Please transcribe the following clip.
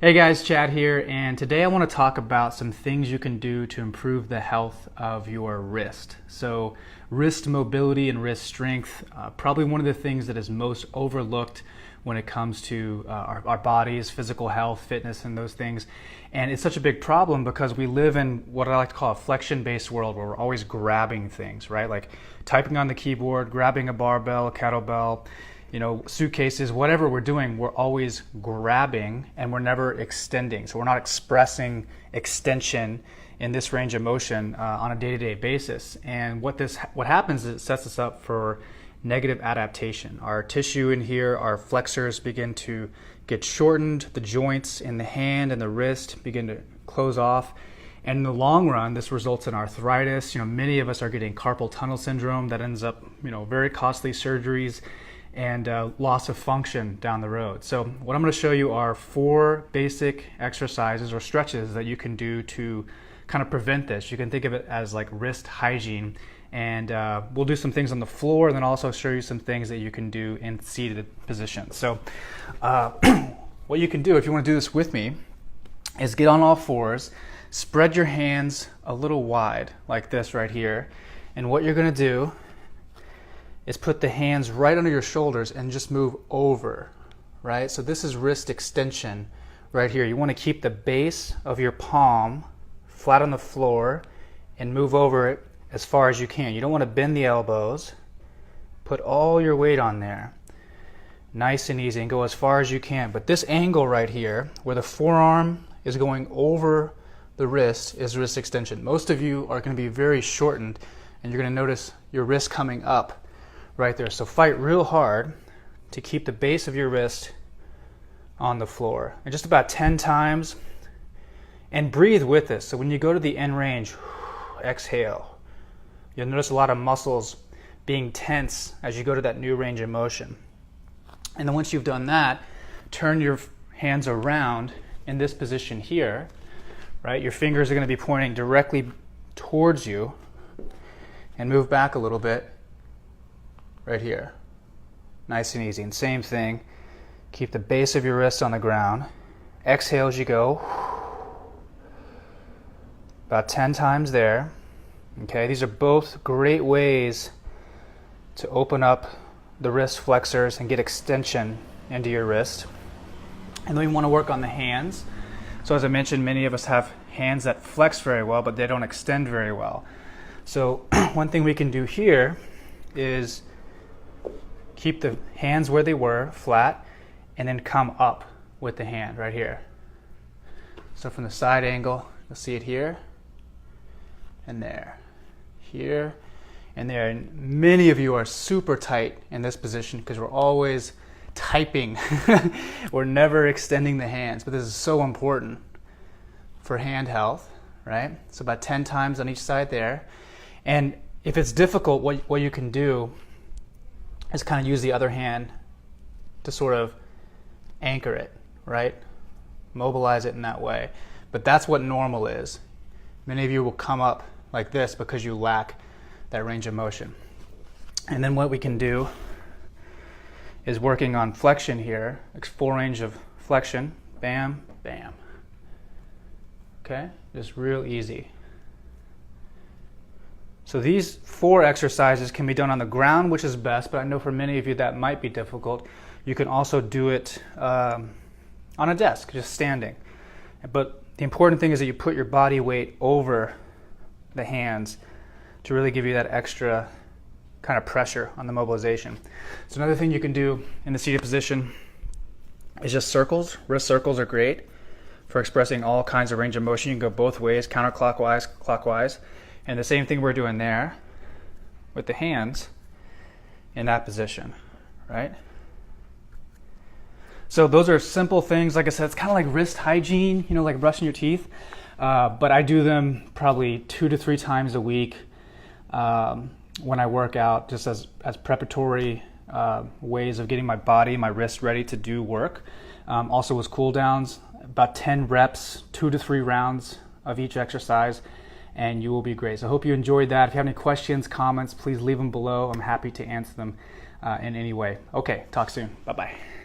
Hey guys, Chad here, and today I want to talk about some things you can do to improve the health of your wrist. So wrist mobility and wrist strength, probably one of the things that is most overlooked when it comes to our bodies, physical health, fitness, and those things. And it's such a big problem because we live in what I like to call a flexion-based world where we're always grabbing things, right? Like typing on the keyboard, grabbing a barbell, a kettlebell, suitcases, whatever we're doing, we're always grabbing and we're never extending. So we're not expressing extension in this range of motion on a day-to-day basis. And what happens is it sets us up for negative adaptation. Our tissue in here, our flexors begin to get shortened, the joints in the hand and the wrist begin to close off. And in the long run, this results in arthritis. Many of us are getting carpal tunnel syndrome that ends up, very costly surgeries and loss of function down the road. So what I'm going to show you are 4 basic exercises or stretches that you can do to kind of prevent this. You can think of it as like wrist hygiene, and we'll do some things on the floor and then also show you some things that you can do in seated position. So what you can do if you want to do this with me is get on all fours, spread your hands a little wide like this right here, and what you're going to do is put the hands right under your shoulders and just move over, right? So this is wrist extension right here. You want to keep the base of your palm flat on the floor and move over it as far as you can. You don't want to bend the elbows. Put all your weight on there. Nice and easy, and go as far as you can. But this angle right here, where the forearm is going over the wrist, is wrist extension. Most of you are going to be very shortened, and you're going to notice your wrist coming up right there. So fight real hard to keep the base of your wrist on the floor. And just about 10 times. And breathe with this. So when you go to the end range, exhale. You'll notice a lot of muscles being tense as you go to that new range of motion. And then once you've done that, turn your hands around in this position here, right? Your fingers are going to be pointing directly towards you, and move back a little bit right here. Nice and easy. And same thing, keep the base of your wrist on the ground. Exhale as you go. About 10 times there. Okay, these are both great ways to open up the wrist flexors and get extension into your wrist. And then we want to work on the hands. So as I mentioned, many of us have hands that flex very well, but they don't extend very well. So one thing we can do here is keep the hands where they were, flat, and then come up with the hand right here. So from the side angle, you'll see it here, and there, here, and there. And many of you are super tight in this position because we're always typing. We're never extending the hands, but this is so important for hand health, right? So about 10 times on each side there. And if it's difficult, what you can do is kind of use the other hand to sort of anchor it, right? Mobilize it in that way. But that's what normal is. Many of you will come up like this because you lack that range of motion. And then what we can do is working on flexion here, full range of flexion, bam, bam. Okay, just real easy. So these 4 exercises can be done on the ground, which is best, but I know for many of you that might be difficult. You can also do it on a desk, just standing. But the important thing is that you put your body weight over the hands to really give you that extra kind of pressure on the mobilization. So another thing you can do in the seated position is just circles. Wrist circles are great for expressing all kinds of range of motion. You can go both ways, counterclockwise, clockwise. And the same thing we're doing there with the hands in that position, right? So those are simple things. Like I said, it's kind of like wrist hygiene, like brushing your teeth. But I do them probably 2 to 3 times a week when I work out, just as preparatory ways of getting my body, my wrist ready to do work. Also with cool downs, about 10 reps, 2 to 3 rounds of each exercise, and you will be great. So I hope you enjoyed that. If you have any questions, comments, please leave them below. I'm happy to answer them in any way. Okay, talk soon. Bye-bye.